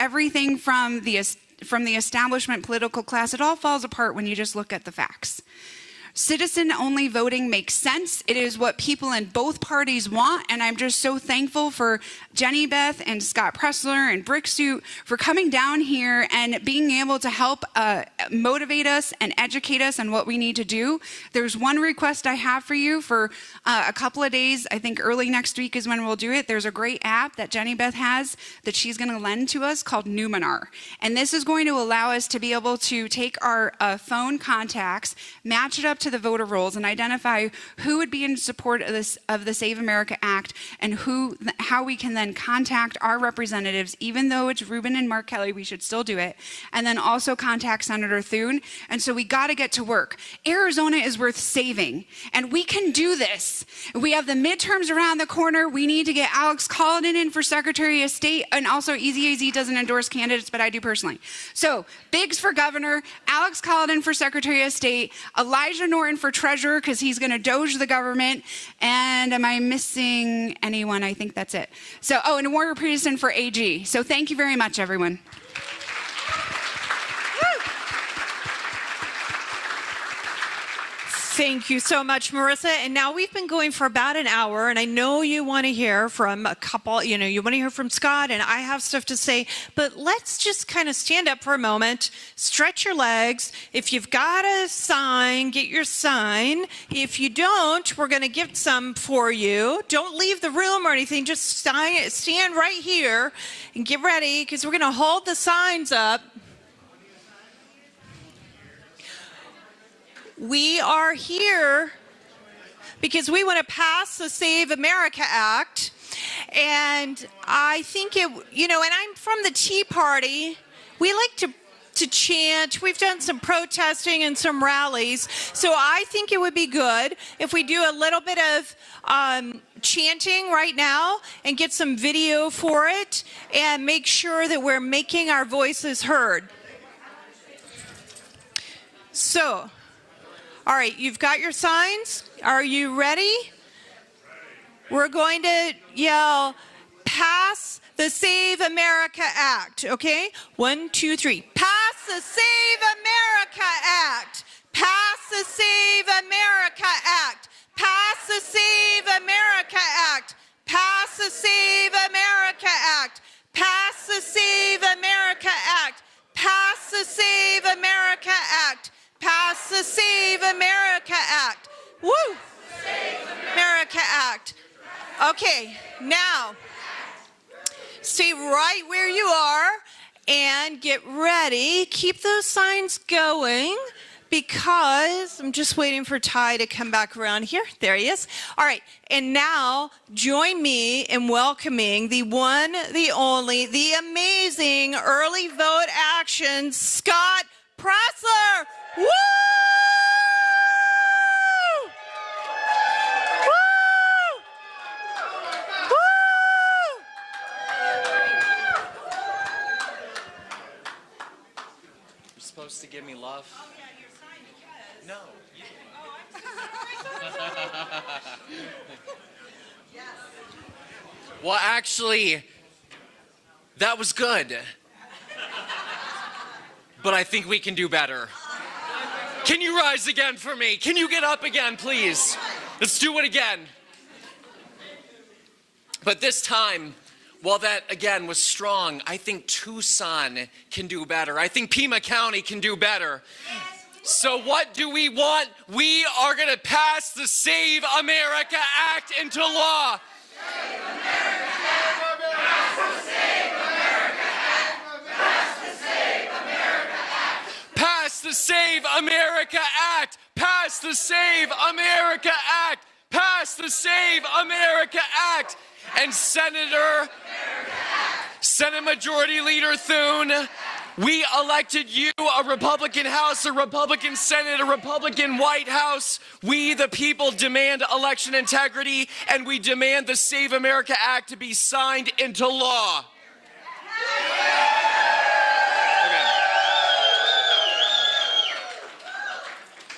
everything from the establishment political class, it all falls apart when you just look at the facts. Citizen-only voting makes sense. It is what people in both parties want, and I'm just so thankful for Jenny Beth and Scott Pressler and Bricksuit for coming down here and being able to help motivate us and educate us on what we need to do. There's one request I have for you for a couple of days. I think early next week is when we'll do it. There's a great app that Jenny Beth has that she's going to lend to us called Numenar, and this is going to allow us to be able to take our phone contacts, match it up to the voter rolls, and identify who would be in support of the Save America Act, and how we can then contact our representatives. Even though it's Ruben and Mark Kelly, we should still do it, and then also contact Senator Thune. And so we got to get to work. Arizona is worth saving, and we can do this. We have the midterms around the corner. We need to get Alex Collin in for Secretary of State, and also EZAZ doesn't endorse candidates, but I do personally. So Biggs for governor, Alex Collin for Secretary of State, Elijah Norton for treasurer because he's going to doge the government, and am I missing anyone? I think that's it. So, and Warner Peterson for AG. So thank you very much, everyone. Thank you so much, Marissa. And now we've been going for about an hour, and I know you want to hear from a couple, you want to hear from Scott, and I have stuff to say, but let's just kind of stand up for a moment, stretch your legs. If you've got a sign, get your sign. If you don't, we're going to get some for you. Don't leave the room or anything. Just stand right here and get ready, because we're going to hold the signs up. We are here because we want to pass the Save America Act. And I think and I'm from the Tea Party. We like to chant. We've done some protesting and some rallies. So I think it would be good if we do a little bit of chanting right now and get some video for it and make sure that we're making our voices heard. So, all right, you've got your signs. Are you ready? We're going to yell, pass the Save America Act, okay? 1, 2, 3. Pass the Save America Act. Pass the Save America Act. Pass the Save America Act. Pass the Save America Act. Pass the Save America Act. Pass the Save America Act. Pass the Save America Act. Woo! America Act. Okay, now, stay right where you are and get ready. Keep those signs going because I'm just waiting for Ty to come back around here. There he is. All right, and now join me in welcoming the one, the only, the amazing Early Vote Action, Scott Pressler. Woo! Woo! Woo! You're supposed to give me love. Oh, yeah, your sign because. No. You... Oh, I'm so sorry. Yes. Well, actually, that was good. But I think we can do better. Can you rise again for me? Can you get up again, please? Let's do it again. But this time, while that, again, was strong, I think Tucson can do better. I think Pima County can do better. So what do we want? We are going to pass the Save America Act into law. Save America Act. Pass the Save America Act. Pass the Save America Act. Pass the Save America Act. Pass the Save America Act. Pass the Save America Act. And Senate Majority Leader Thune, we elected you, a Republican House, a Republican Senate, a Republican White House. We, the people, demand election integrity, and we demand the Save America Act to be signed into law. Okay.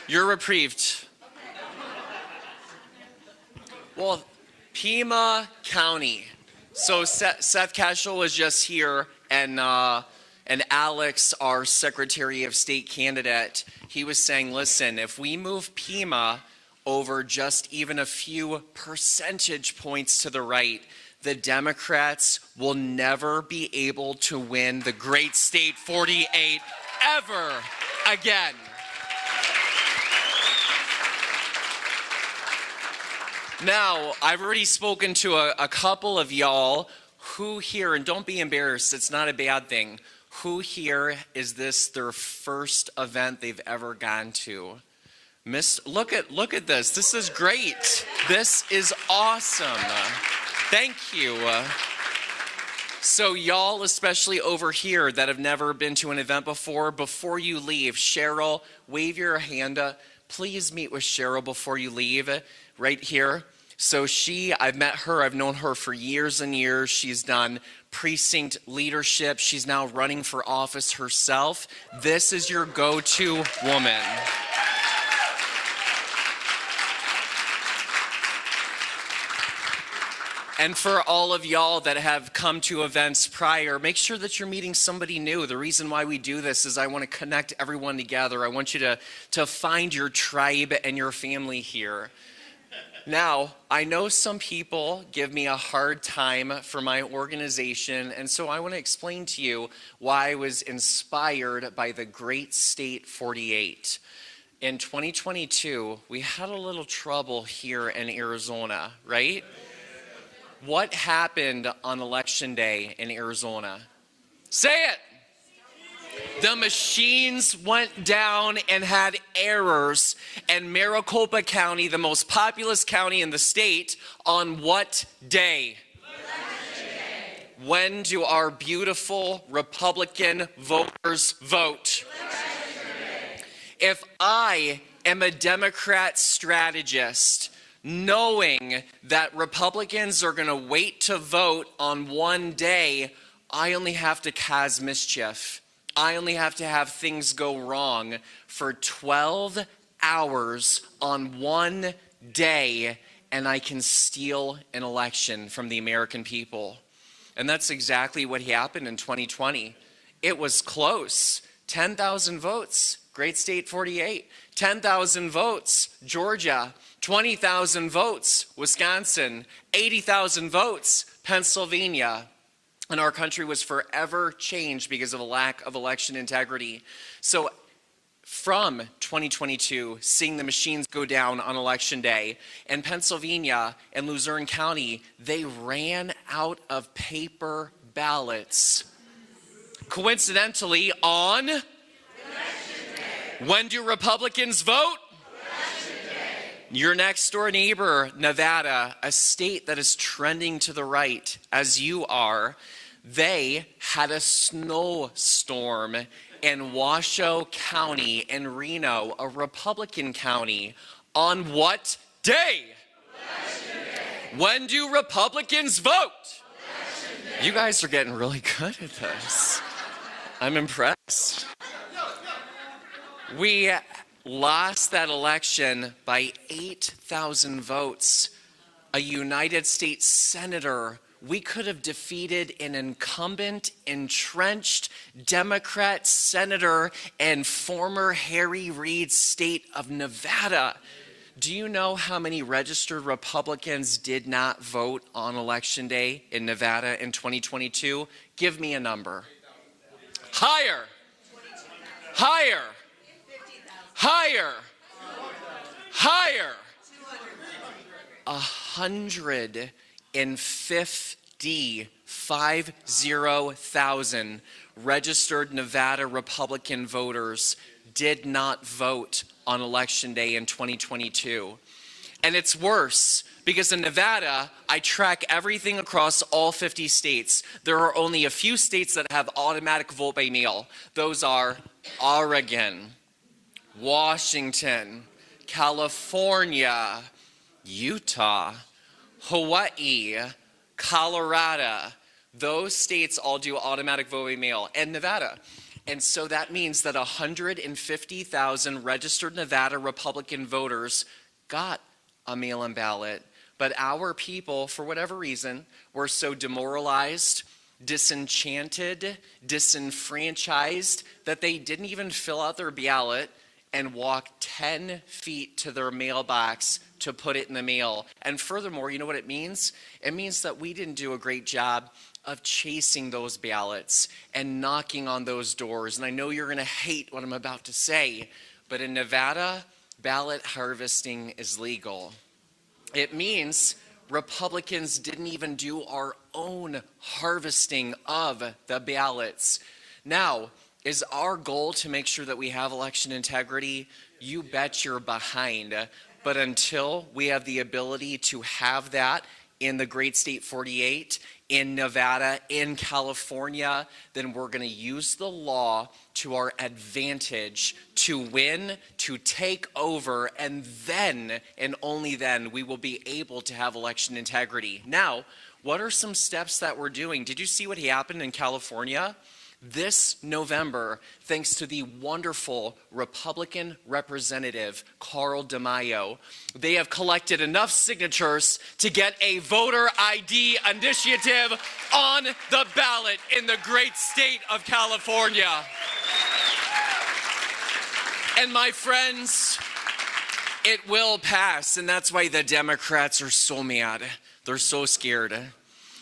You're reprieved. Well, Pima County. So Seth Cashel was just here, and Alex, our Secretary of State candidate, he was saying, listen, if we move Pima over just even a few percentage points to the right, the Democrats will never be able to win the great state 48 ever again. Now, I've already spoken to a couple of y'all who here, and don't be embarrassed, it's not a bad thing, who here is this their first event they've ever gone to? Look at this. This is great. This is awesome. Thank you. So y'all, especially over here that have never been to an event before you leave, Cheryl, wave your hand up. Please meet with Cheryl before you leave, right here. So I've met her, I've known her for years and years. She's done precinct leadership. She's now running for office herself. This is your go-to woman. And for all of y'all that have come to events prior, make sure that you're meeting somebody new. The reason why we do this is I want to connect everyone together. I want you to find your tribe and your family here. Now, I know some people give me a hard time for my organization, and so I want to explain to you why I was inspired by the great state 48. In 2022, we had a little trouble here in Arizona, right? What happened on election day in Arizona? Say it. The machines went down and had errors, and Maricopa County, the most populous county in the state, on what day? Election day. When do our beautiful Republican voters vote? Election day. If I am a Democrat strategist, knowing that Republicans are going to wait to vote on one day, I only have to cause mischief. I only have to have things go wrong for 12 hours on one day, and I can steal an election from the American people. And that's exactly what happened in 2020. It was close. 10,000 votes, great state 48. 10,000 votes, Georgia. 20,000 votes, Wisconsin. 80,000 votes, Pennsylvania. And our country was forever changed because of a lack of election integrity. So from 2022, seeing the machines go down on election day, in Pennsylvania and Luzerne County, they ran out of paper ballots. Coincidentally, on election day. When do Republicans vote? Your next door neighbor, Nevada, a state that is trending to the right as you are, they had a snowstorm in Washoe County in Reno, a Republican county. On what day? Election day. When do Republicans vote? Election day. You guys are getting really good at this. I'm impressed. We lost that election by 8,000 votes. A United States senator. We could have defeated an incumbent, entrenched Democrat senator in former Harry Reid state of Nevada. Do you know how many registered Republicans did not vote on election day in Nevada in 2022? Give me a number. Higher. Higher. Higher. Higher. 150,000 registered Nevada Republican voters did not vote on election day in 2022. And it's worse because in Nevada, I track everything across all 50 states. There are only a few states that have automatic vote by mail. Those are Oregon, Washington, California, Utah, Hawaii, Colorado. Those states all do automatic vote by mail, and Nevada. And so that means that 150,000 registered Nevada Republican voters got a mail-in ballot. But our people, for whatever reason, were so demoralized, disenchanted, disenfranchised, that they didn't even fill out their ballot and walk 10 feet to their mailbox to put it in the mail. And furthermore, you know what it means? It means that we didn't do a great job of chasing those ballots and knocking on those doors. And I know you're going to hate what I'm about to say, but in Nevada, ballot harvesting is legal. It means Republicans didn't even do our own harvesting of the ballots. Now, is our goal to make sure that we have election integrity? You bet you're behind. But until we have the ability to have that in the great state 48, in Nevada, in California, then we're going to use the law to our advantage to win, to take over, and then, and only then, we will be able to have election integrity. Now, what are some steps that we're doing? Did you see what happened in California? This November, thanks to the wonderful Republican representative, Carl DeMaio, they have collected enough signatures to get a voter ID initiative on the ballot in the great state of California. And my friends, it will pass, and that's why the Democrats are so mad. They're so scared.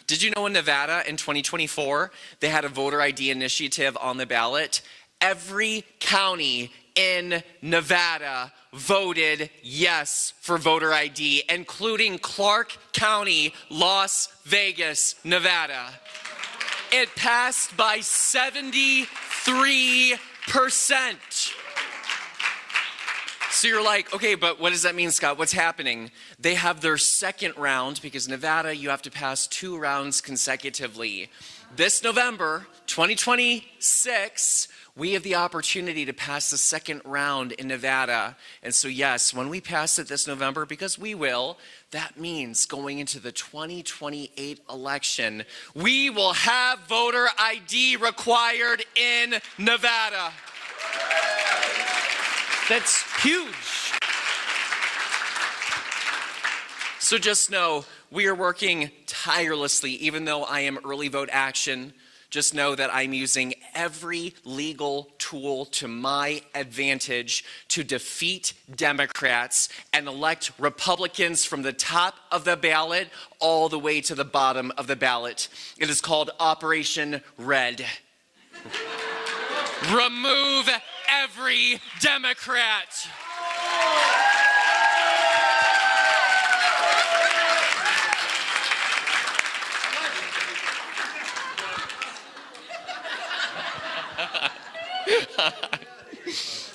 Did you know in Nevada in 2024, they had a voter ID initiative on the ballot? Every county in Nevada voted yes for voter ID, including Clark County, Las Vegas, Nevada. It passed by 73%. So you're like, okay, but what does that mean, Scott? What's happening? They have their second round, because Nevada, you have to pass 2 rounds consecutively. This November, 2026, we have the opportunity to pass the second round in Nevada. And so yes, when we pass it this November, because we will, that means going into the 2028 election, we will have voter ID required in Nevada. That's huge. So just know, we are working tirelessly, even though I am early vote action. Just know that I'm using every legal tool to my advantage to defeat Democrats and elect Republicans from the top of the ballot all the way to the bottom of the ballot. It is called Operation Red. Remove every Democrat.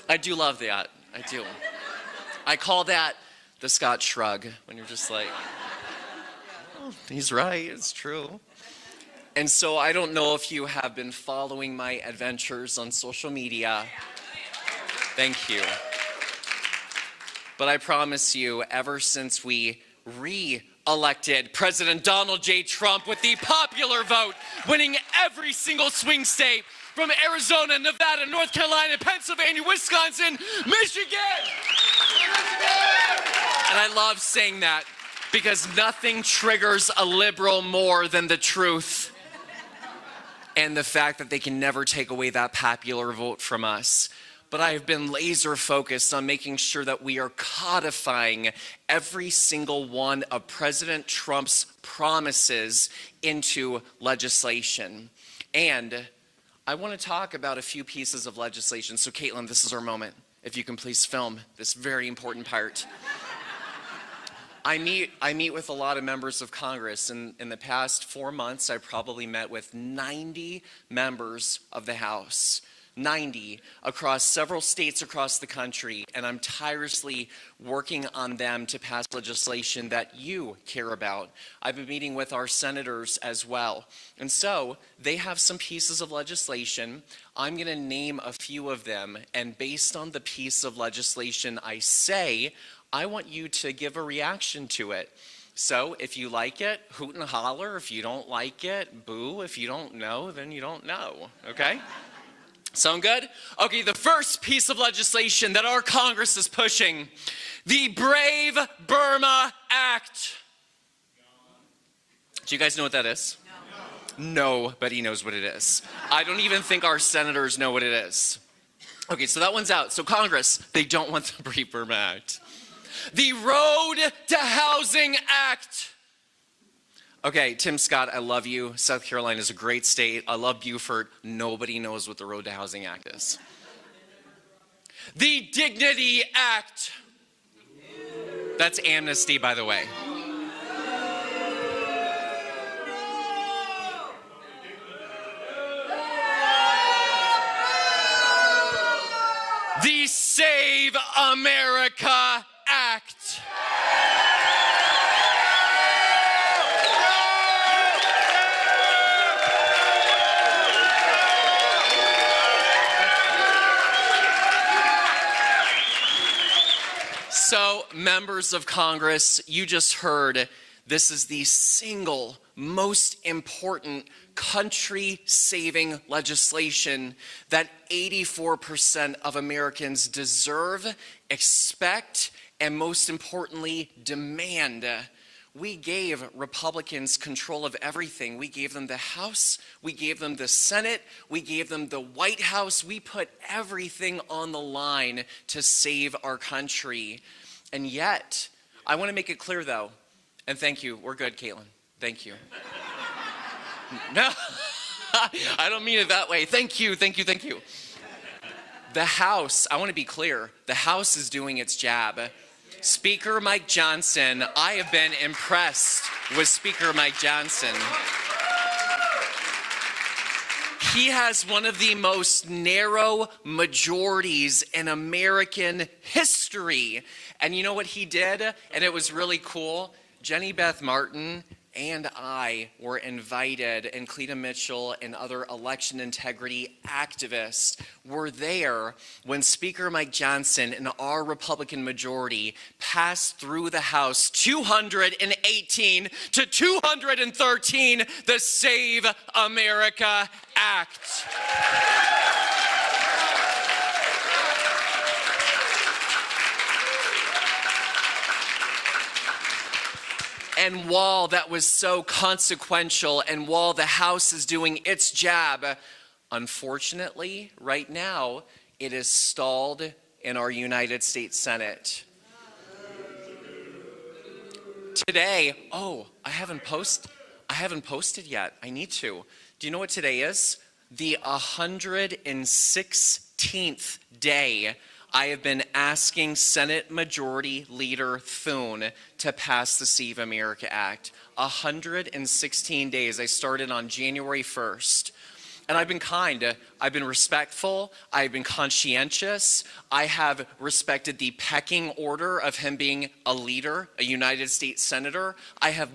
I do love that. I do. I call that the Scott shrug, when you're just like, oh, he's right, it's true. And so I don't know if you have been following my adventures on social media. Thank you. But I promise you, ever since we re-elected President Donald J. Trump with the popular vote, winning every single swing state from Arizona, Nevada, North Carolina, Pennsylvania, Wisconsin, Michigan. And I love saying that because nothing triggers a liberal more than the truth and the fact that they can never take away that popular vote from us. But I have been laser focused on making sure that we are codifying every single one of President Trump's promises into legislation. And I want to talk about a few pieces of legislation. So Caitlin, this is our moment. If you can please film this very important part. I meet with a lot of members of Congress, and in the past 4 months, I probably met with 90 members of the House, 90 across several states across the country, and I'm tirelessly working on them to pass legislation that you care about. I've been meeting with our senators as well, and so they have some pieces of legislation. I'm going to name a few of them, and based on the piece of legislation I say, I want you to give a reaction to it. So if you like it, hoot and holler. If you don't like it, boo. If you don't know, then you don't know, okay? Sound good? Okay, the first piece of legislation that our Congress is pushing, the Brave Burma Act. Do you guys know what that is? Nobody knows what it is. I don't even think our senators know what it is. Okay, so that one's out. So Congress, they don't want the Pre-Perm Act. The Road to Housing Act. Okay, Tim Scott, I love you. South Carolina is a great state. I love Beaufort. Nobody knows what the Road to Housing Act is. The Dignity Act. That's amnesty, by the way. The Save America Act. So, members of Congress, you just heard this is the single most important country-saving legislation that 84% of Americans deserve, expect, and most importantly, demand. We gave Republicans control of everything. We gave them the House, we gave them the Senate, we gave them the White House. We put everything on the line to save our country. And yet, I want to make it clear though, and thank you, we're good, Caitlin, thank you. No, I don't mean it that way. Thank you, thank you, thank you. The House, I want to be clear, the House is doing its job. Speaker Mike Johnson, I have been impressed with Speaker Mike Johnson. He has one of the most narrow majorities in American history. And you know what he did? And it was really cool. Jenny Beth Martin and I were invited, and Cleta Mitchell and other election integrity activists were there when Speaker Mike Johnson and our Republican majority passed through the House 218 to 213 the Save America Act. And while that was so consequential, and while the House is doing its job, unfortunately, right now, it is stalled in our United States Senate. Today, I haven't posted yet. I need to. Do you know what today is? The 116th day I have been asking Senate Majority Leader Thune to pass the Save America Act. 116 days. I started on January 1st. And I've been kind. I've been respectful. I've been conscientious. I have respected the pecking order of him being a leader, a United States Senator. I have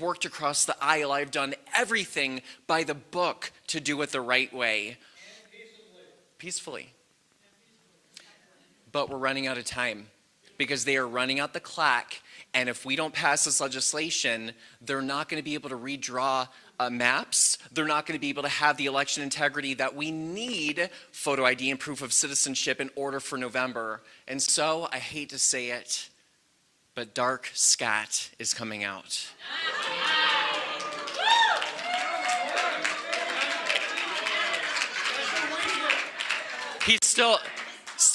worked across the aisle. I've done everything by the book to do it the right way. And peacefully. But we're running out of time because they are running out the clock. And if we don't pass this legislation, they're not going to be able to redraw maps. They're not going to be able to have the election integrity that we need, photo ID and proof of citizenship, in order for November. And so, I hate to say it, but Dark Scott is coming out. He's still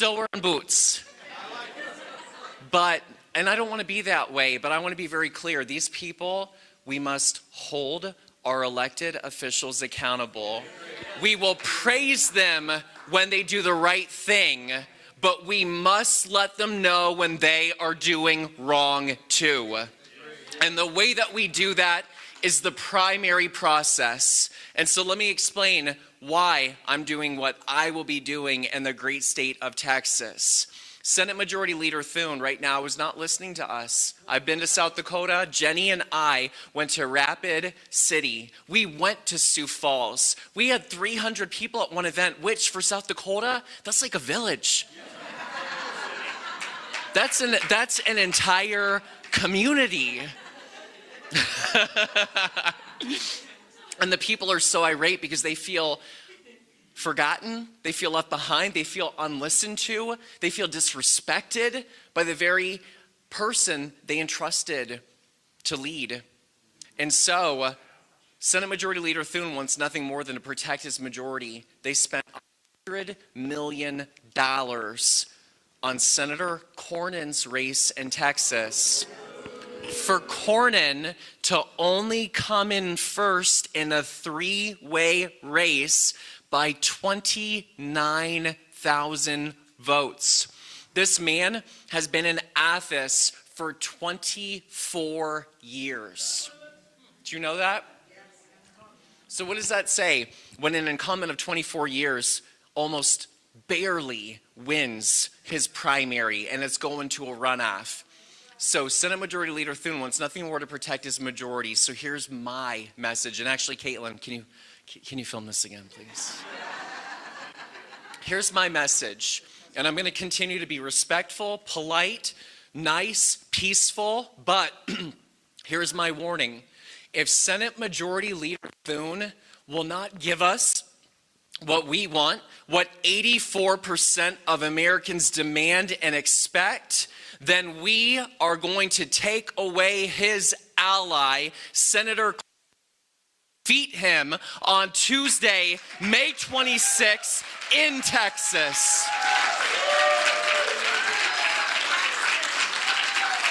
wearing boots. But, and I don't want to be that way, but I want to be very clear. These people, we must hold our elected officials accountable. We will praise them when they do the right thing, but we must let them know when they are doing wrong too. And the way that we do that is the primary process. And so let me explain why I'm doing what I will be doing in the great state of Texas. Senate Majority Leader Thune right now is not listening to us. I've been to South Dakota. Jenny and I went to Rapid City. We went to Sioux Falls. We had 300 people at one event, which for South Dakota, that's like a village. That's an entire community. And the people are so irate because they feel forgotten, they feel left behind, they feel unlistened to, they feel disrespected by the very person they entrusted to lead. And so Senate Majority Leader Thune wants nothing more than to protect his majority. They spent $100 million on Senator Cornyn's race in Texas. For Cornyn to only come in first in a three-way race by 29,000 votes. This man has been in office for 24 years. Do you know that? So what does that say when an incumbent of 24 years almost barely wins his primary and it's going to a runoff? So Senate Majority Leader Thune wants nothing more to protect his majority. So here's my message. And actually, Caitlin, can you film this again, please? Here's my message. And I'm going to continue to be respectful, polite, nice, peaceful. But here's my warning. If Senate Majority Leader Thune will not give us what we want, what 84% of Americans demand and expect, then we are going to take away his ally, Senator, defeat him on Tuesday, May 26th in Texas.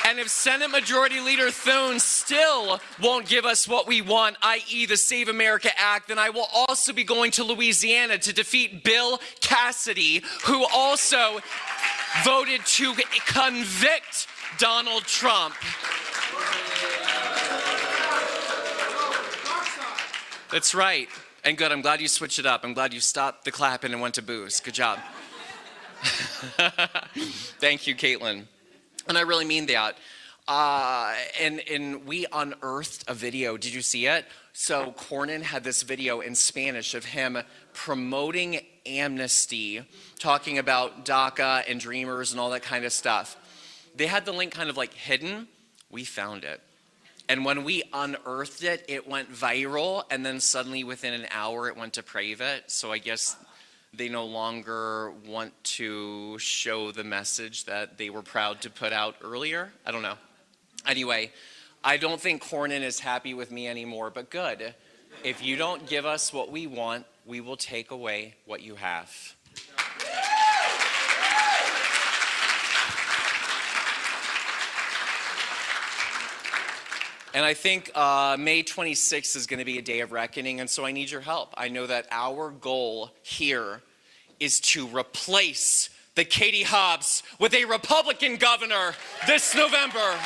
And if Senate Majority Leader Thune still won't give us what we want, i.e. the Save America Act, then I will also be going to Louisiana to defeat Bill Cassidy, who also voted to convict Donald Trump. That's right. And good, I'm glad you switched it up. I'm glad you stopped the clapping and went to booze. Good job. Thank you, Caitlin. And I really mean that. And we unearthed a video. Did you see it? So Cornyn had this video in Spanish of him promoting amnesty, talking about DACA and Dreamers and all that kind of stuff. They had the link kind of like hidden. We found it. And when we unearthed it, it went viral. And then suddenly within an hour, it went to private. So I guess they no longer want to show the message that they were proud to put out earlier. I don't know. Anyway, I don't think Cornyn is happy with me anymore, but good. If you don't give us what we want, we will take away what you have. And I think May 26th is going to be a day of reckoning, and so I need your help. I know that our goal here is to replace the Katie Hobbs with a Republican governor this November,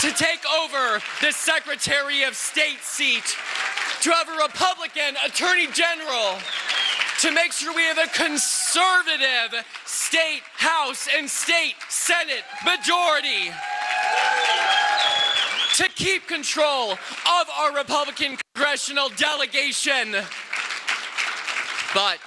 to take over the Secretary of State seat, to have a Republican Attorney General, to make sure we have a conservative state House and state Senate majority, to keep control of our Republican congressional delegation. But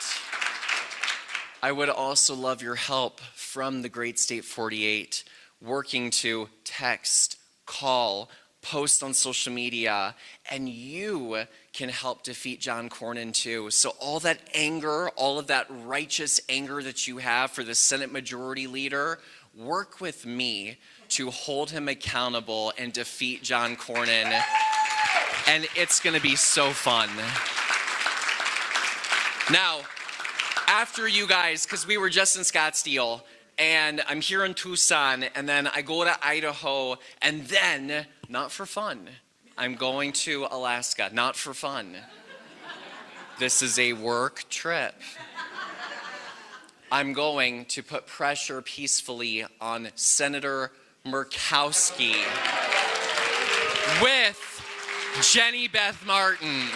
I would also love your help from the great state 48, working to text, call, post on social media, and you can help defeat John Cornyn too. So all that anger, all of that righteous anger that you have for the Senate Majority Leader, work with me to hold him accountable and defeat John Cornyn. And it's gonna be so fun. Now, after you guys, because we were just in Scottsdale, and I'm here in Tucson, and then I go to Idaho, and then, not for fun, I'm going to Alaska, not for fun. This is a work trip. I'm going to put pressure peacefully on Senator Murkowski with Jenny Beth Martin.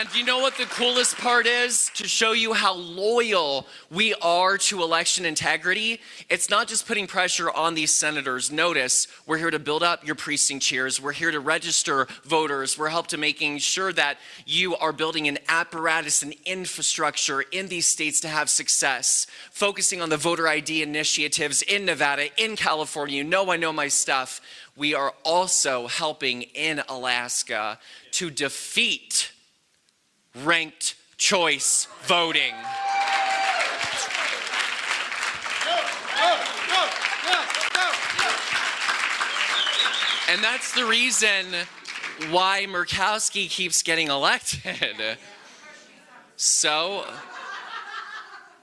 And you know what the coolest part is? To show you how loyal we are to election integrity, it's not just putting pressure on these senators. Notice, we're here to build up your precinct chairs. We're here to register voters. We're helping to making sure that you are building an apparatus and infrastructure in these states to have success. Focusing on the voter ID initiatives in Nevada, in California. You know I know my stuff. We are also helping in Alaska to defeat ranked choice voting. And that's the reason why Murkowski keeps getting elected. So,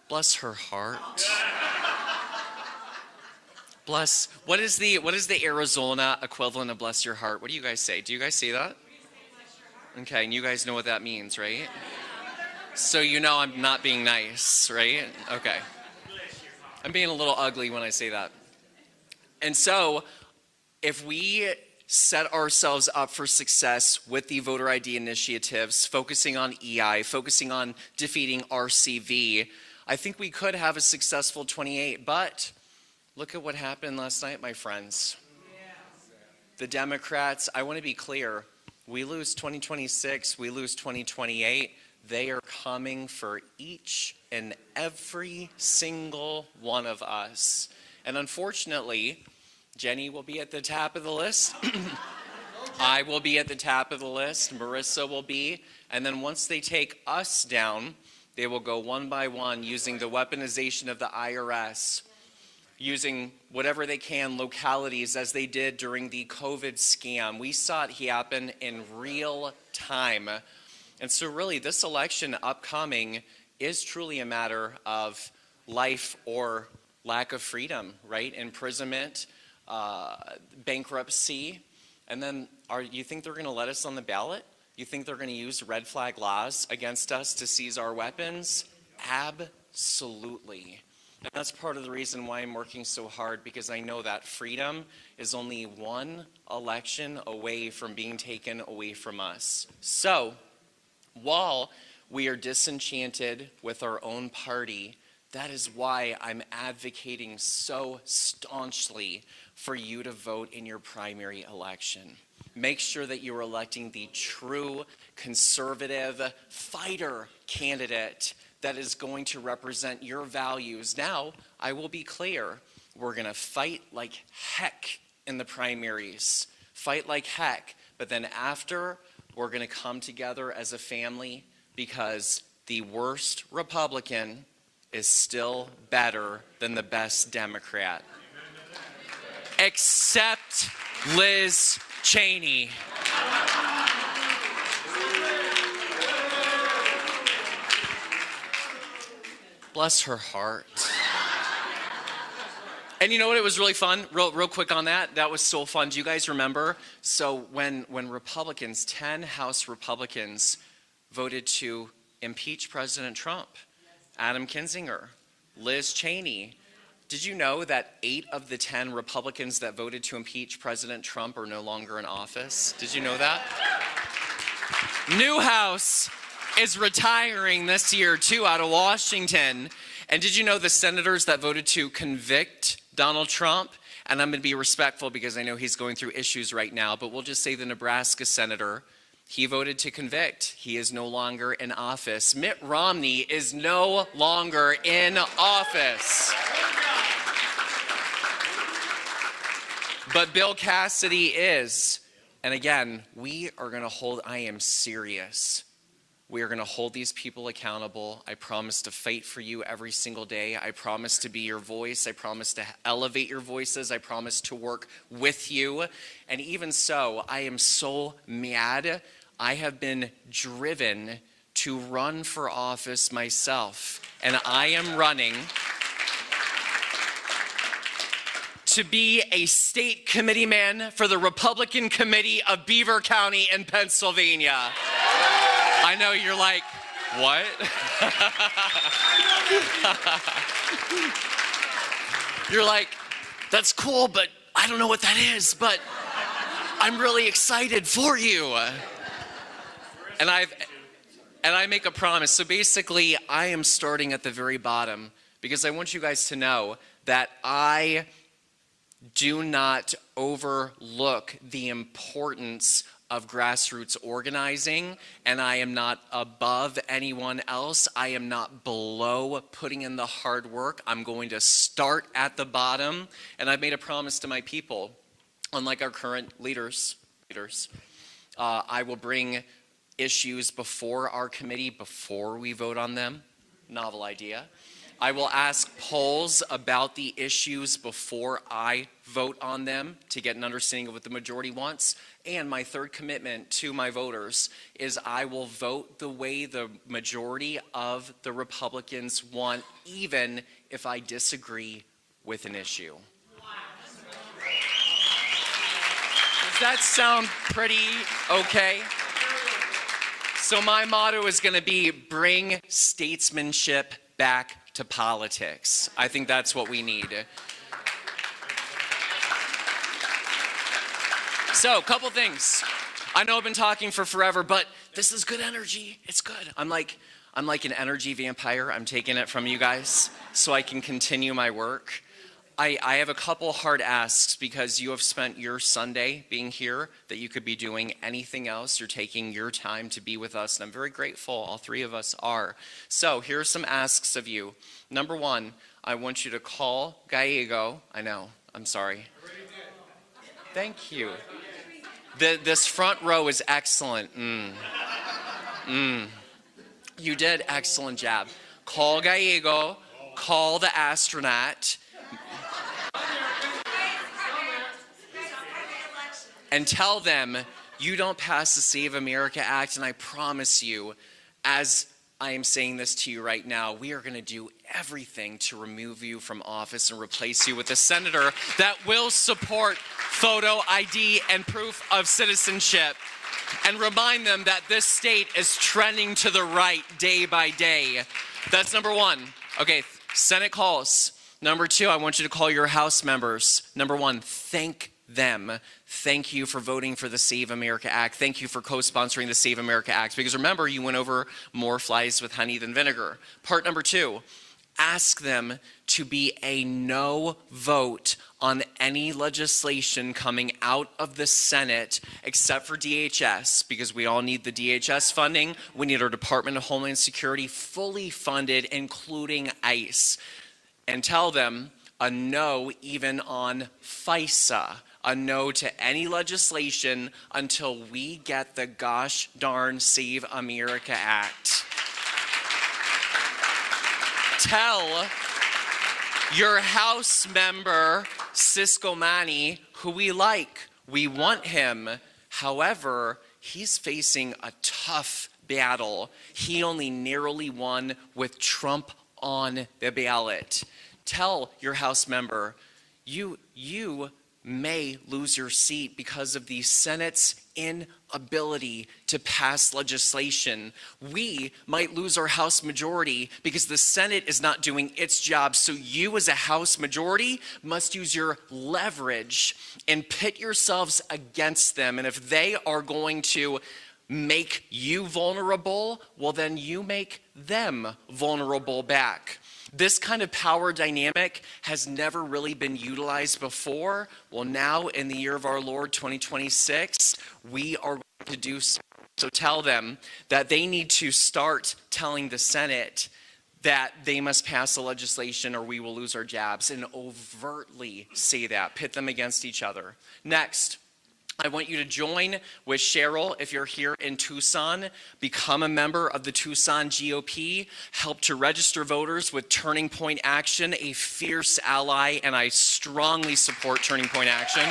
bless her heart. Bless, what is the Arizona equivalent of bless your heart? What do you guys say? Do you guys say that? Okay, and you guys know what that means, right? So you know I'm not being nice, right? Okay. I'm being a little ugly when I say that. And so, if we set ourselves up for success with the voter ID initiatives, focusing on EI, focusing on defeating RCV, I think we could have a successful 28, but look at what happened last night, my friends. The Democrats, I want to be clear, we lose 2026, we lose 2028, they are coming for each and every single one of us. And unfortunately, Jenny will be at the top of the list. I will be at the top of the list. Marissa will be. And then once they take us down, they will go one by one using the weaponization of the IRS, using whatever they can, localities, as they did during the COVID scam. We saw it happen in real time. And so really, this election upcoming is truly a matter of life or lack of freedom, right? Imprisonment, bankruptcy. And then you think they're going to let us on the ballot? You think they're going to use red flag laws against us to seize our weapons? Absolutely. And that's part of the reason why I'm working so hard, because I know that freedom is only one election away from being taken away from us. So, while we are disenchanted with our own party, that is why I'm advocating so staunchly for you to vote in your primary election. Make sure that you are electing the true conservative fighter candidate that is going to represent your values. Now, I will be clear, we're going to fight like heck in the primaries. Fight like heck. But then after, we're going to come together as a family, because the worst Republican is still better than the best Democrat. Except Liz Cheney. Bless her heart. And you know what? It was really fun. Real quick on that. That was so fun. Do you guys remember? So when Republicans, 10 House Republicans, voted to impeach President Trump, Adam Kinzinger, Liz Cheney, did you know that 8 of the 10 Republicans that voted to impeach President Trump are no longer in office? Did you know that? Newhouse is retiring this year, too, out of Washington. And did you know the senators that voted to convict Donald Trump? And I'm going to be respectful because I know he's going through issues right now, but we'll just say the Nebraska senator, he voted to convict. He is no longer in office. Mitt Romney is no longer in office. But Bill Cassidy is. And again, we are going to hold, I am serious. We are going to hold these people accountable. I promise to fight for you every single day. I promise to be your voice. I promise to elevate your voices. I promise to work with you. And even so, I am so mad. I have been driven to run for office myself. And I am running to be a state committeeman for the Republican Committee of Beaver County in Pennsylvania. I know you're like, what? You're like, that's cool, but I don't know what that is, but I'm really excited for you. And I make a promise. So basically, I am starting at the very bottom because I want you guys to know that I do not overlook the importance of grassroots organizing, and I am not above anyone else. I am not below putting in the hard work. I'm going to start at the bottom, and I've made a promise to my people, unlike our current leaders, I will bring issues before our committee, before we vote on them. Novel idea. I will ask polls about the issues before I vote on them to get an understanding of what the majority wants. And my third commitment to my voters is I will vote the way the majority of the Republicans want, even if I disagree with an issue. Does that sound pretty okay? So my motto is going to be bring statesmanship back to politics. I think that's what we need. So, a couple things. I know I've been talking for forever, but this is good energy. It's good. I'm like an energy vampire. I'm taking it from you guys so I can continue my work. I have a couple hard asks because you have spent your Sunday being here that you could be doing anything else. You're taking your time to be with us, and I'm very grateful. All three of us are. So here are some asks of you. Number one, I want you to call Gallego. I know. I'm sorry. Thank you. This front row is excellent. You did excellent job. Call Gallego. Call the astronaut. And tell them you don't pass the Save America Act, and I promise you, as I am saying this to you right now, we are going to do everything to remove you from office and replace you with a senator that will support photo ID and proof of citizenship, and remind them that this state is trending to the right day by day. That's number one. Okay, Senate calls. Number two, I want you to call your House members. Number one, thank them. Thank you for voting for the Save America Act. Thank you for co-sponsoring the Save America Act. Because remember, you went over more flies with honey than vinegar. Part number two, ask them to be a no vote on any legislation coming out of the Senate except for DHS, because we all need the DHS funding. We need our Department of Homeland Security fully funded, including ICE. And tell them a no even on FISA. A no to any legislation until we get the gosh darn Save America Act. Tell your House member, Cisco Manny, who we like. We want him. However, he's facing a tough battle. He only narrowly won with Trump on the ballot. Tell your House member, you may lose your seat because of the Senate's inability to pass legislation. We might lose our House majority because the Senate is not doing its job. So you as a House majority must use your leverage and pit yourselves against them. And if they are going to make you vulnerable, well, then you make them vulnerable back. This kind of power dynamic has never really been utilized before. Well, now in the year of our Lord 2026, we are going to do so. So tell them that they need to start telling the Senate that they must pass the legislation or we will lose our jobs, and overtly say that, pit them against each other. Next, I want you to join with Cheryl if you're here in Tucson. Become a member of the Tucson GOP. Help to register voters with Turning Point Action, a fierce ally, and I strongly support Turning Point Action.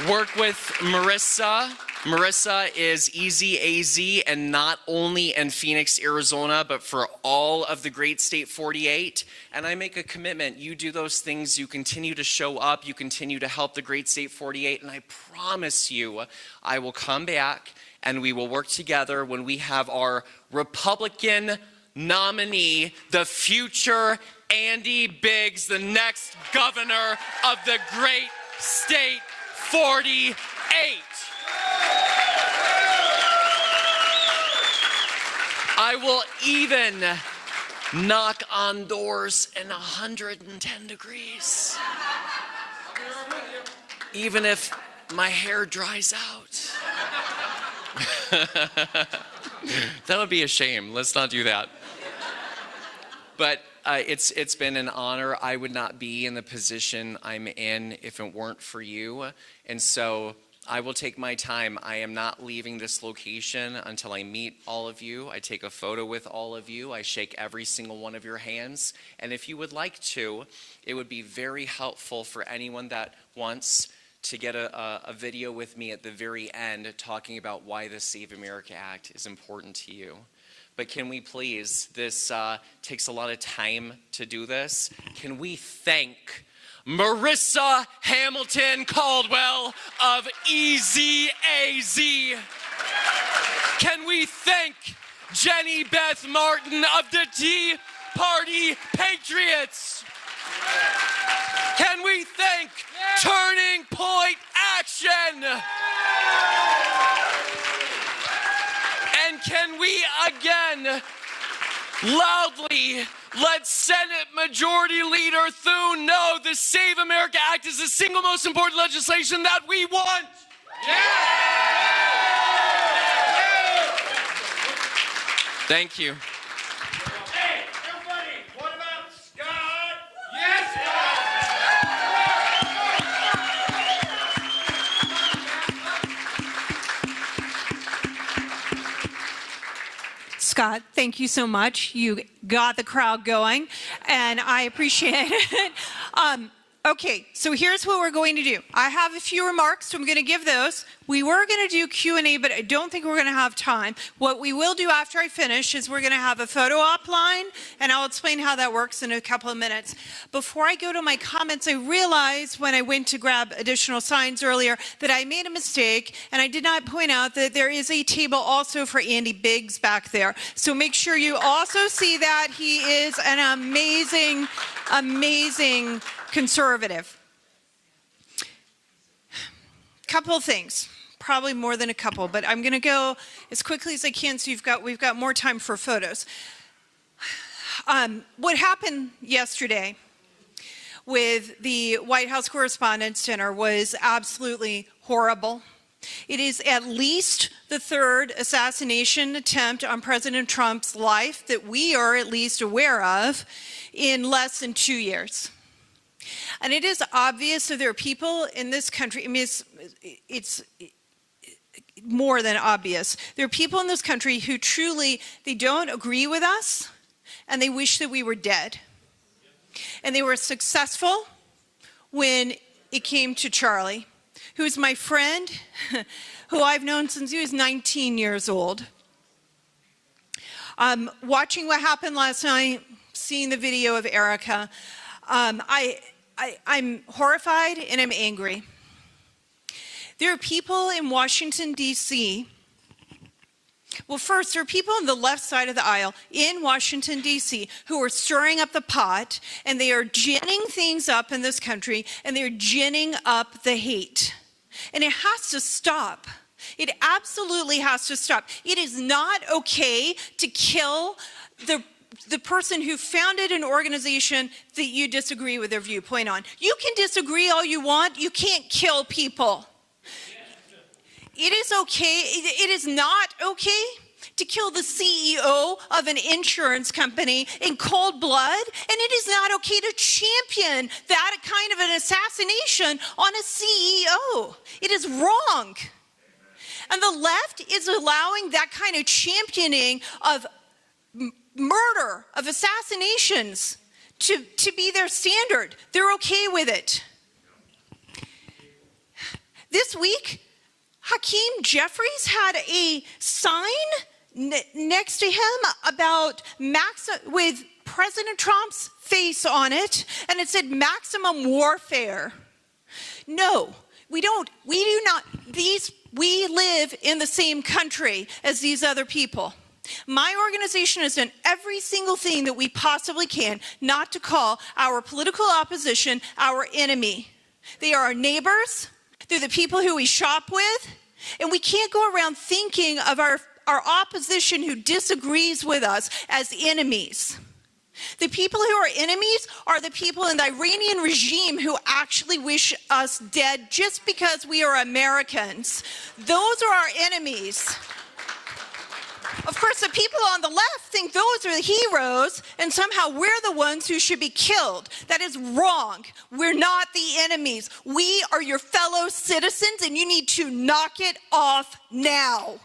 Work with Marissa. Marissa is Easy AZ, and not only in Phoenix, Arizona, but for all of the great state 48. And I make a commitment. You do those things, you continue to show up, you continue to help the great state 48, and I promise you, I will come back and we will work together when we have our Republican nominee, the future Andy Biggs, the next governor of the great state 48. I will even knock on doors in 110 degrees. Even if my hair dries out. That would be a shame. Let's not do that. But it's been an honor. I would not be in the position I'm in if it weren't for you. And so I will take my time. I am not leaving this location until I meet all of you. I take a photo with all of you. I shake every single one of your hands. And if you would like to, it would be very helpful for anyone that wants to get a video with me at the very end talking about why the Save America Act is important to you. But can we please, this takes a lot of time to do this, can we thank Marissa Hamilton Caldwell of EZAZ? Can we thank Jenny Beth Martin of the Tea Party Patriots? Can we thank Turning Point Action? And can we again loudly let Senate Majority Leader Thune know the Save America Act is the single most important legislation that we want? Thank you. Hey, everybody, what about Scott? Yes, Scott, thank you so much. You got the crowd going, and I appreciate it. Okay, so here's what we're going to do. I have a few remarks, so I'm going to give those. We were going to do Q&A, but I don't think we're going to have time. What we will do after I finish is we're going to have a photo op line, and I'll explain how that works in a couple of minutes. Before I go to my comments, I realized when I went to grab additional signs earlier that I made a mistake, and I did not point out that there is a table also for Andy Biggs back there. So make sure you also see that. He is an amazing, amazing conservative. Couple things, probably more than a couple, but I'm going to go as quickly as I can so we've got more time for photos. What happened yesterday with the White House Correspondents' Dinner was absolutely horrible. It is at least the third assassination attempt on President Trump's life that we are at least aware of in less than 2 years. And it is obvious that there are people in this country, I mean, it's more than obvious. There are people in this country who truly, they don't agree with us, and they wish that we were dead. And they were successful when it came to Charlie, who's my friend, who I've known since he was 19 years old. Watching what happened last night, seeing the video of Erica, I'm horrified and I'm angry. There are people in Washington, D.C. Well, first, there are people on the left side of the aisle in Washington, D.C. who are stirring up the pot, and they are ginning things up in this country, and they're ginning up the hate. And it has to stop. It absolutely has to stop. It is not okay to kill the person who founded an organization that you disagree with their viewpoint on. You can disagree all you want. You can't kill people. It is okay. It is not okay to kill the CEO of an insurance company in cold blood. And it is not okay to champion that kind of an assassination on a CEO. It is wrong. And the left is allowing that kind of championing of murder, of assassinations, to be their standard. They're okay with it. This week, Hakeem Jeffries had a sign next to him about with President Trump's face on it, and it said maximum warfare. No, we don't. We do not. We live in the same country as these other people. My organization has done every single thing that we possibly can not to call our political opposition our enemy. They are our neighbors. They're the people who we shop with. And we can't go around thinking of our opposition who disagrees with us as enemies. The people who are enemies are the people in the Iranian regime who actually wish us dead just because we are Americans. Those are our enemies. Of course, course, the people on the left think those are the heroes, and somehow we're the ones who should be killed. That is wrong. We're not the enemies. We are your fellow citizens, and you need to knock it off now.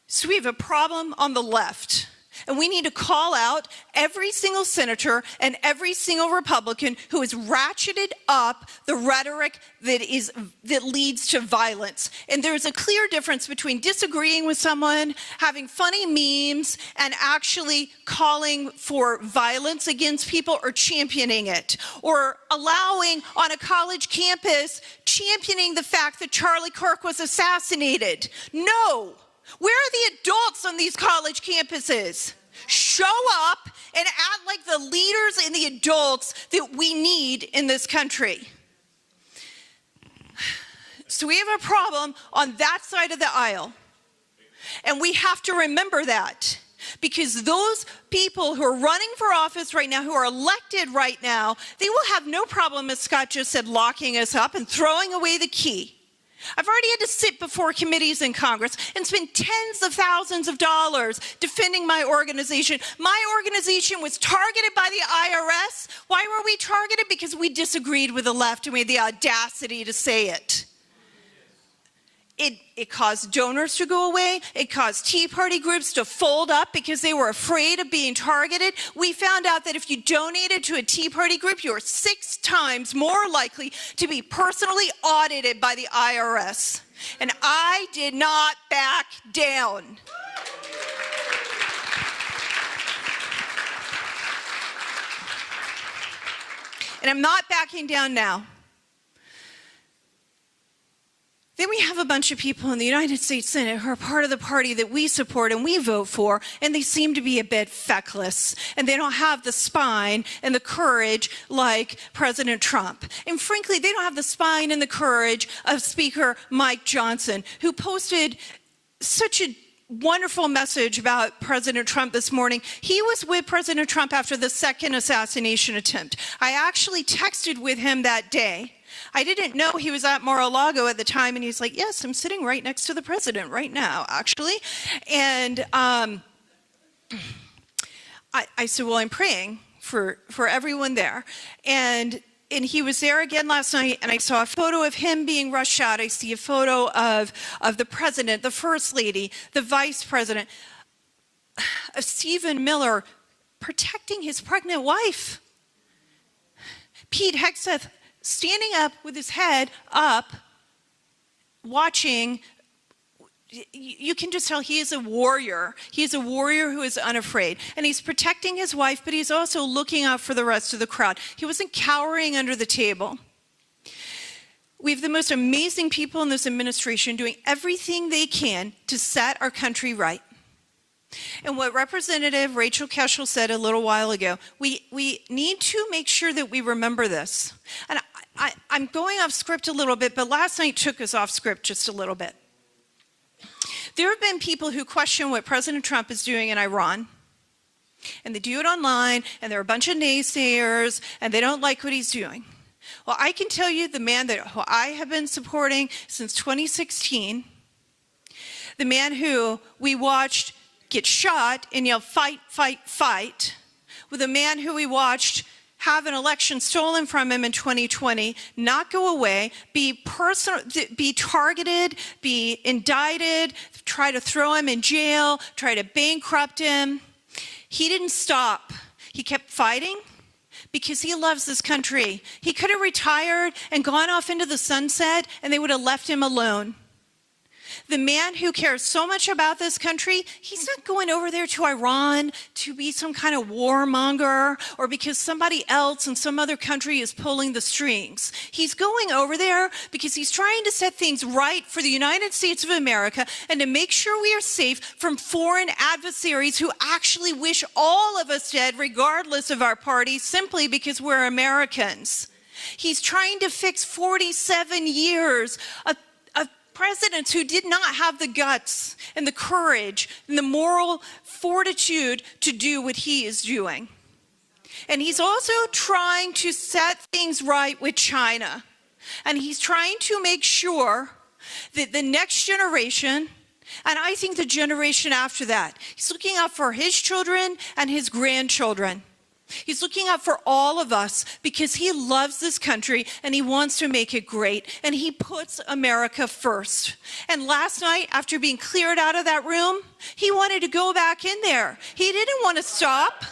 So we have a problem on the left. And we need to call out every single senator and every single Republican who has ratcheted up the rhetoric that leads to violence. And there's a clear difference between disagreeing with someone, having funny memes, and actually calling for violence against people or championing it. Or allowing on a college campus, championing the fact that Charlie Kirk was assassinated. No! Where are the adults on these college campuses? Show up and act like the leaders and the adults that we need in this country. So we have a problem on that side of the aisle. And we have to remember that. Because those people who are running for office right now, who are elected right now, they will have no problem, as Scott just said, locking us up and throwing away the key. I've already had to sit before committees in Congress and spend tens of thousands of dollars defending my organization. My organization was targeted by the IRS. Why were we targeted? Because we disagreed with the left and we had the audacity to say it. It caused donors to go away. It caused Tea Party groups to fold up because they were afraid of being targeted. We found out that if you donated to a Tea Party group, you were 6 times more likely to be personally audited by the IRS. And I did not back down. And I'm not backing down now. Then we have a bunch of people in the United States Senate who are part of the party that we support and we vote for, and they seem to be a bit feckless, and they don't have the spine and the courage like President Trump. And frankly, they don't have the spine and the courage of Speaker Mike Johnson, who posted such a wonderful message about President Trump this morning. He was with President Trump after the second assassination attempt. I actually texted with him that day. I didn't know he was at Mar-a-Lago at the time, and he's like, yes, I'm sitting right next to the president right now, actually. And I said, well, I'm praying for everyone there. And he was there again last night, and I saw a photo of him being rushed out. I see a photo of the president, the first lady, the vice president, of Stephen Miller protecting his pregnant wife. Pete Hegseth standing up with his head up, watching. You can just tell he is a warrior. He is a warrior who is unafraid. And he's protecting his wife, but he's also looking out for the rest of the crowd. He wasn't cowering under the table. We have the most amazing people in this administration doing everything they can to set our country right. And what Representative Rachel Keschel said a little while ago, we need to make sure that we remember this. And I'm going off script a little bit, but last night took us off script just a little bit. There have been people who question what President Trump is doing in Iran. And they do it online, and there are a bunch of naysayers, and they don't like what he's doing. Well, I can tell you the man who I have been supporting since 2016, the man who we watched get shot and yell, fight, fight, fight, with a man who we watched have an election stolen from him in 2020, not go away, be targeted, be indicted, try to throw him in jail, try to bankrupt him. He didn't stop. He kept fighting because he loves this country. He could have retired and gone off into the sunset, and they would have left him alone. The man who cares so much about this country, he's not going over there to Iran to be some kind of warmonger or because somebody else in some other country is pulling the strings. He's going over there because he's trying to set things right for the United States of America and to make sure we are safe from foreign adversaries who actually wish all of us dead, regardless of our party, simply because we're Americans. He's trying to fix 47 years of presidents who did not have the guts and the courage and the moral fortitude to do what he is doing. And he's also trying to set things right with China. And he's trying to make sure that the next generation, and I think the generation after that, he's looking out for his children and his grandchildren. He's looking out for all of us because he loves this country and he wants to make it great. And he puts America first. And last night, after being cleared out of that room, he wanted to go back in there. He didn't want to stop.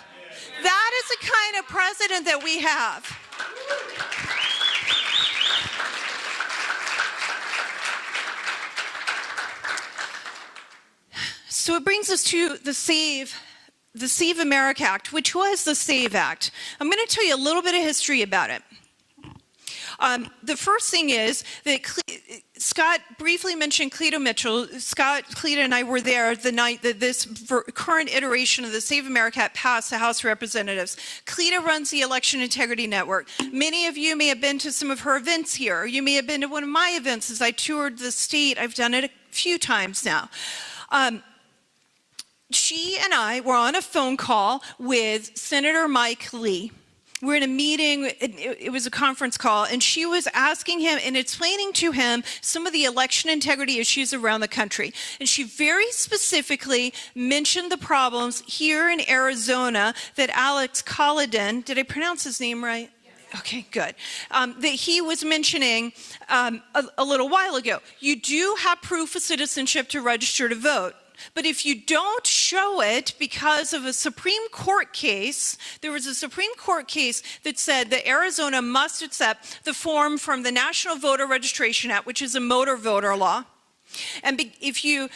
That is the kind of president that we have. So it brings us to the Save America Act, which was the SAVE Act. I'm going to tell you a little bit of history about it. The first thing is that Scott briefly mentioned Cleta Mitchell. Scott, Cleta, and I were there the night that this current iteration of the Save America Act passed the House of Representatives. Cleta runs the Election Integrity Network. Many of you may have been to some of her events here. You may have been to one of my events as I toured the state. I've done it a few times now. She and I were on a phone call with Senator Mike Lee. We're in a meeting, it was a conference call, and she was asking him and explaining to him some of the election integrity issues around the country. And she very specifically mentioned the problems here in Arizona that Alex Colliden, did I pronounce his name right? Okay, good. That he was mentioning a little while ago. You do have proof of citizenship to register to vote. But if you don't show it because of a Supreme Court case, there was a Supreme Court case that said that Arizona must accept the form from the National Voter Registration Act, which is a motor voter law. And if you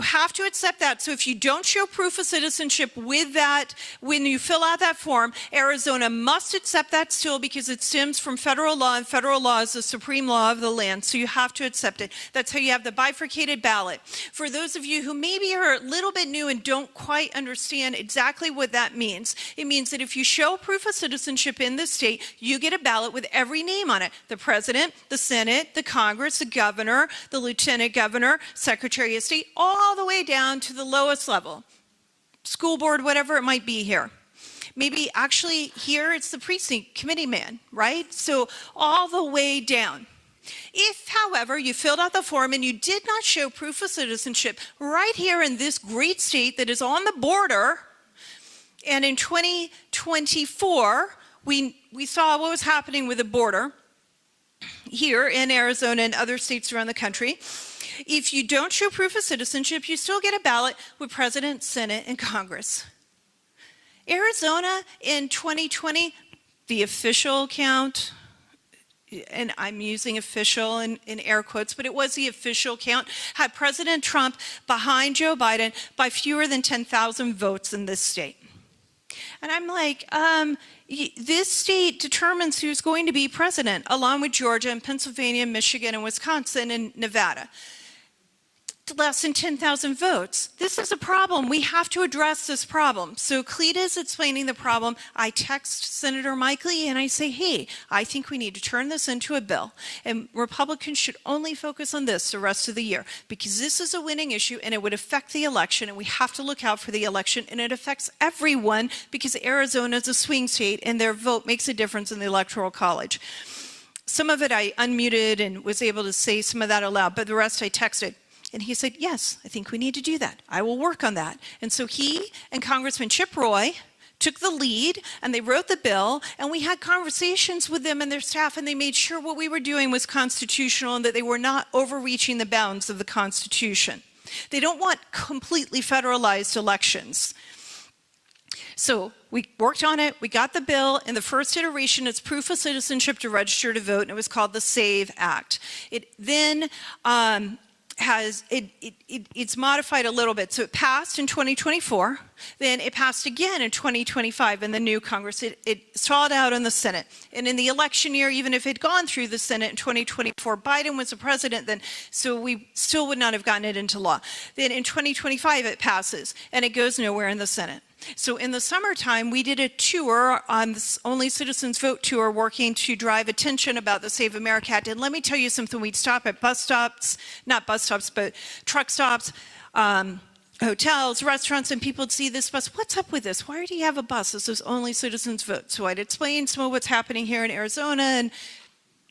have to accept that. So if you don't show proof of citizenship with that, when you fill out that form, Arizona must accept that still because it stems from federal law, and federal law is the supreme law of the land. So you have to accept it. That's how you have the bifurcated ballot. For those of you who maybe are a little bit new and don't quite understand exactly what that means, it means that if you show proof of citizenship in the state, you get a ballot with every name on it. The president, the Senate, the Congress, the governor, the lieutenant governor, Secretary of State, all the way down to the lowest level, school board, whatever it might be here. Maybe actually here it's the precinct committee man, right? So all the way down. If, however, you filled out the form and you did not show proof of citizenship right here in this great state that is on the border, and in 2024, we saw what was happening with the border here in Arizona and other states around the country. If you don't show proof of citizenship, you still get a ballot with President, Senate, and Congress. Arizona in 2020, the official count, and I'm using official in air quotes, but it was the official count, had President Trump behind Joe Biden by fewer than 10,000 votes in this state. And I'm like, this state determines who's going to be president, along with Georgia and Pennsylvania, Michigan, and Wisconsin, and Nevada. Less than 10,000 votes. This is a problem. We have to address this problem. So Cleta is explaining the problem. I text Senator Mike Lee and I say, hey, I think we need to turn this into a bill. And Republicans should only focus on this the rest of the year because this is a winning issue and it would affect the election, and we have to look out for the election, and it affects everyone because Arizona is a swing state and their vote makes a difference in the Electoral College. Some of it I unmuted and was able to say some of that aloud, but the rest I texted. And he said, yes, I think we need to do that. I will work on that. And so he and Congressman Chip Roy took the lead, and they wrote the bill, and we had conversations with them and their staff, and they made sure what we were doing was constitutional and that they were not overreaching the bounds of the Constitution. They don't want completely federalized elections. So we worked on it, we got the bill. In the first iteration, it's proof of citizenship to register to vote, and it was called the SAVE Act. It then it's modified a little bit. So it passed in 2024, then it passed again in 2025 in the new Congress. It stalled out in the Senate. And in the election year, even if it had gone through the Senate in 2024, Biden was the president then, so we still would not have gotten it into law. Then in 2025, it passes, and it goes nowhere in the Senate. So in the summertime, we did a tour on this Only Citizens Vote tour, working to drive attention about the Save America Act. And let me tell you something, we'd stop at bus stops, not bus stops, but truck stops, hotels, restaurants, and people would see this bus. What's up with this? Why do you have a bus? This is Only Citizens Vote. So I'd explain some of what's happening here in Arizona, and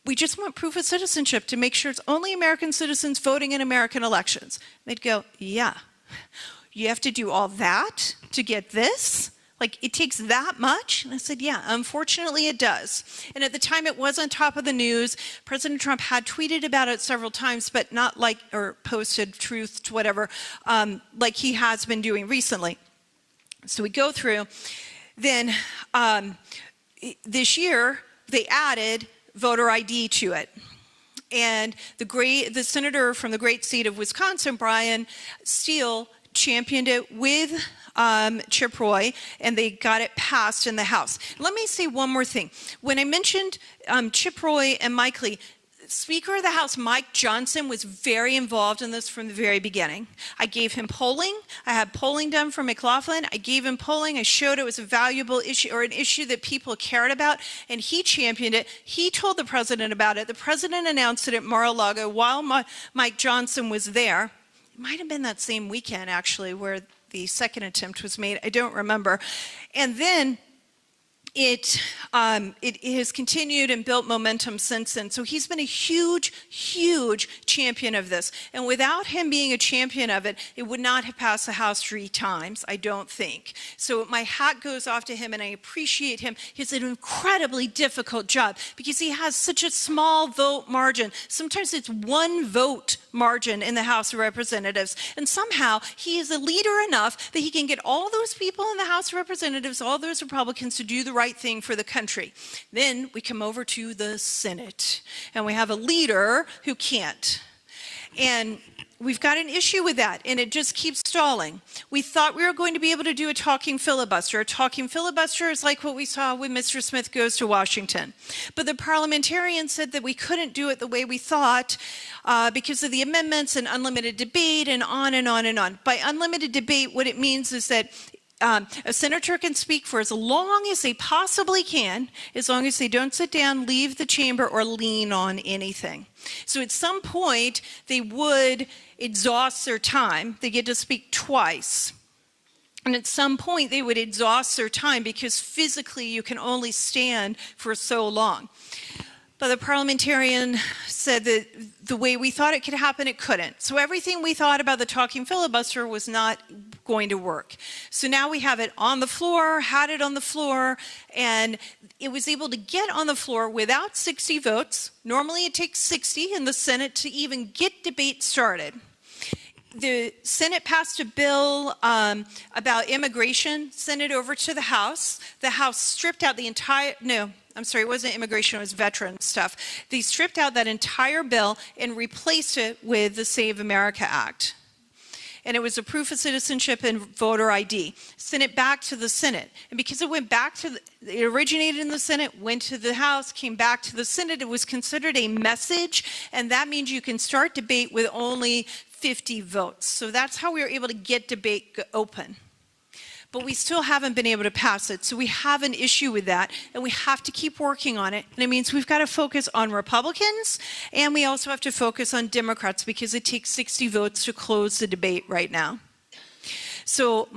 we just want proof of citizenship to make sure it's only American citizens voting in American elections. They'd go, yeah, you have to do all that to get this? Like, it takes that much? And I said, yeah, unfortunately it does. And at the time it was on top of the news. President Trump had tweeted about it several times, but not like, or posted truth, whatever, like he has been doing recently. So we go through. Then this year, they added voter ID to it. And the senator from the great state of Wisconsin, Brian Steele, championed it with Chip Roy, and they got it passed in the House. Let me say one more thing. When I mentioned Chip Roy and Mike Lee, Speaker of the House Mike Johnson was very involved in this from the very beginning. I gave him polling. I had polling done for McLaughlin. I gave him polling. I showed it was a valuable issue, or an issue that people cared about, and he championed it. He told the president about it. The president announced it at Mar-a-Lago while Mike Johnson was there. It might have been that same weekend, actually, where the second attempt was made. I don't remember. And then it has continued and built momentum since then. So he's been a huge, huge champion of this. And without him being a champion of it, it would not have passed the House 3 times, I don't think. So my hat goes off to him, and I appreciate him. It's an incredibly difficult job because he has such a small vote margin. Sometimes it's 1 vote margin in the House of Representatives. And somehow he is a leader enough that he can get all those people in the House of Representatives, all those Republicans, to do the right thing for the country. Then we come over to the Senate, and we have a leader who can't. And we've got an issue with that, and it just keeps stalling. We thought we were going to be able to do a talking filibuster. A talking filibuster is like what we saw when Mr. Smith goes to Washington. But the parliamentarians said that we couldn't do it the way we thought because of the amendments and unlimited debate and on and on and on. By unlimited debate, what it means is that a senator can speak for as long as they possibly can, as long as they don't sit down, leave the chamber, or lean on anything. So at some point, they would exhaust their time. They get to speak twice. And at some point, they would exhaust their time because physically you can only stand for so long. But the parliamentarian said that the way we thought it could happen, it couldn't. So everything we thought about the talking filibuster was not going to work. So now we have it on the floor, had it on the floor, and it was able to get on the floor without 60 votes. Normally it takes 60 in the Senate to even get debate started. The Senate passed a bill about immigration, sent it over to the House. The House stripped out the entire, no, I'm sorry, it wasn't immigration, it was veteran stuff. They stripped out that entire bill and replaced it with the Save America Act. And it was a proof of citizenship and voter ID. Sent it back to the Senate. And because it went back to, it originated in the Senate, went to the House, came back to the Senate, it was considered a message, and that means you can start debate with only 50 votes. So that's how we were able to get debate open. But we still haven't been able to pass it. So we have an issue with that, and we have to keep working on it. And it means we've got to focus on Republicans, and we also have to focus on Democrats because it takes 60 votes to close the debate right now. So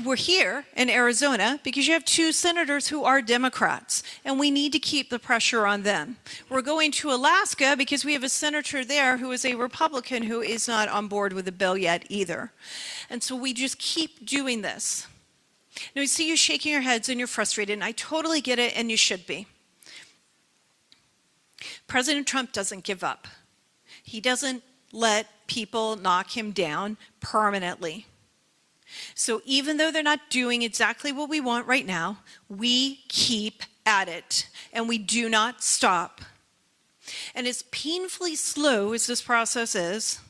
we're here in Arizona because you have 2 senators who are Democrats, and we need to keep the pressure on them. We're going to Alaska because we have a senator there who is a Republican who is not on board with the bill yet either. And so we just keep doing this. Now, we see you shaking your heads and you're frustrated, and I totally get it, and you should be. President Trump doesn't give up. He doesn't let people knock him down permanently. So even though they're not doing exactly what we want right now, we keep at it, and we do not stop. And as painfully slow as this process is,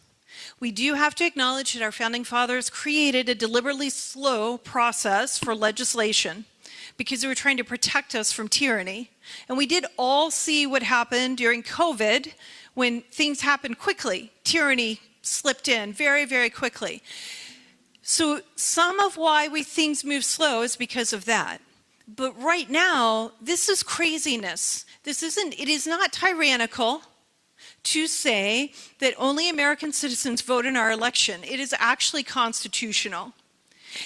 we do have to acknowledge that our founding fathers created a deliberately slow process for legislation because they were trying to protect us from tyranny. And we did all see what happened during COVID when things happened quickly. Tyranny slipped in very, very quickly. So some of why things move slow is because of that. But right now, this is craziness. It is not tyrannical to say that only American citizens vote in our election. It is actually constitutional.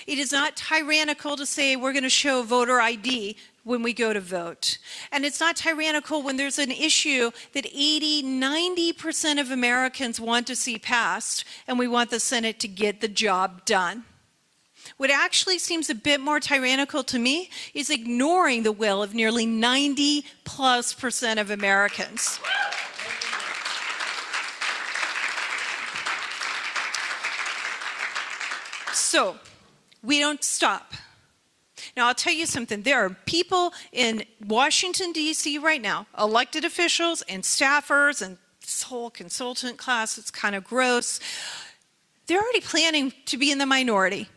It is not tyrannical to say we're going to show voter ID when we go to vote. And it's not tyrannical when there's an issue that 80, 90% of Americans want to see passed, and we want the Senate to get the job done. What actually seems a bit more tyrannical to me is ignoring the will of nearly 90+% of Americans. So, we don't stop. Now, I'll tell you something. There are people in Washington, D.C. right now, elected officials and staffers and this whole consultant class, it's kind of gross. They're already planning to be in the minority.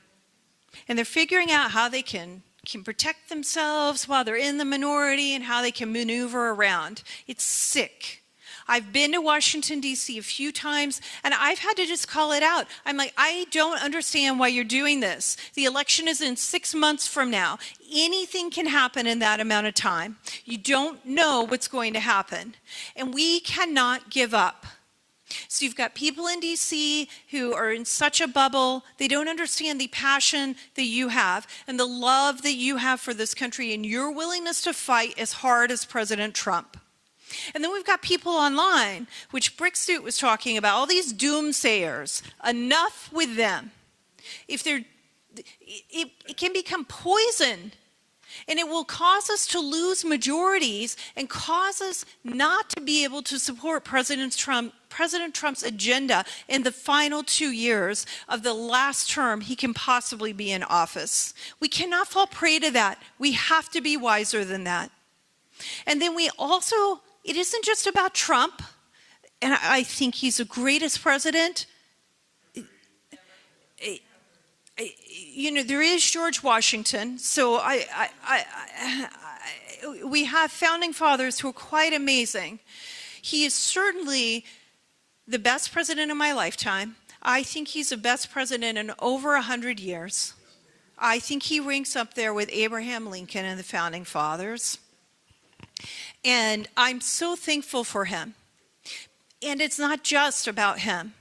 And they're figuring out how they can protect themselves while they're in the minority and how they can maneuver around. It's sick. I've been to Washington, D.C. a few times, and I've had to just call it out. I'm like, I don't understand why you're doing this. The election is in 6 months from now. Anything can happen in that amount of time. You don't know what's going to happen. And we cannot give up. So you've got people in D.C. who are in such a bubble. They don't understand the passion that you have and the love that you have for this country and your willingness to fight as hard as President Trump. And then we've got people online, which Bricksuit was talking about, all these doomsayers. Enough with them. It can become poison, and it will cause us to lose majorities and cause us not to be able to support President Trump's agenda in the final 2 years of the last term he can possibly be in office. We cannot fall prey to that. We have to be wiser than that. And then we also, it isn't just about Trump, and I think he's the greatest president. You know, there is George Washington, so we have founding fathers who are quite amazing. He is certainly the best president of my lifetime. I think he's the best president in over 100 years. I think he ranks up there with Abraham Lincoln and the founding fathers. And I'm so thankful for him. And it's not just about him.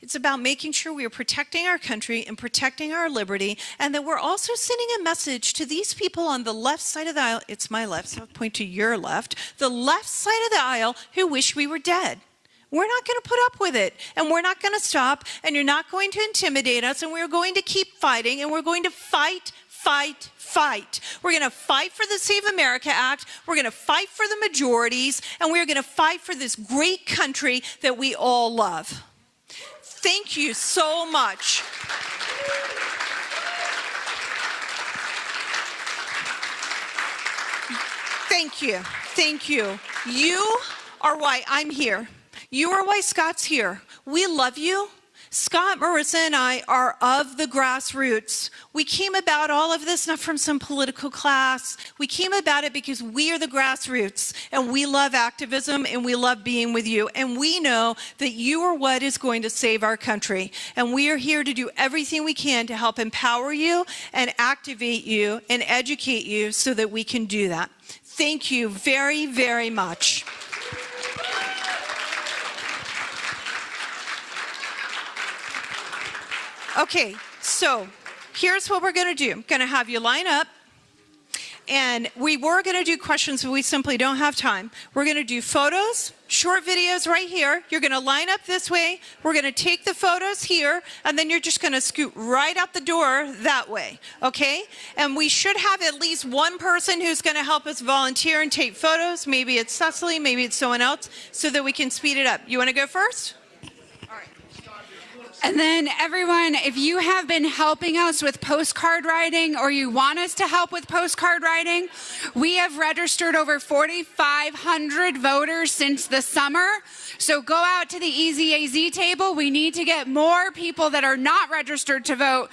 It's about making sure we are protecting our country and protecting our liberty, and that we're also sending a message to these people on the left side of the aisle. It's my left, so I'll point to your left. The left side of the aisle who wish we were dead. We're not going to put up with it, and we're not going to stop, and you're not going to intimidate us, and we're going to keep fighting, and we're going to fight. We're going to fight for the Save America Act. We're going to fight for the majorities, and we're going to fight for this great country that we all love. Thank you so much. Thank you. Thank you. You are why I'm here. You are why Scott's here. We love you. Scott, Marissa, and I are of the grassroots. We came about all of this not from some political class. We came about it because we are the grassroots, and we love activism, and we love being with you. And we know that you are what is going to save our country. And we are here to do everything we can to help empower you and activate you and educate you so that we can do that. Thank you very, very much. Okay, so here's what we're going to do. I'm going to have you line up, and we were going to do questions, but we simply don't have time. We're going to do photos, short videos right here. You're going to line up this way. We're going to take the photos here, and then you're just going to scoot right out the door that way, okay? And we should have at least one person who's going to help us volunteer and take photos. Maybe it's Cecily, maybe it's someone else, so that we can speed it up. You want to go first? And then everyone, if you have been helping us with postcard writing or you want us to help with postcard writing, we have registered over 4,500 voters since the summer. So go out to the EZAZ table. We need to get more people that are not registered to vote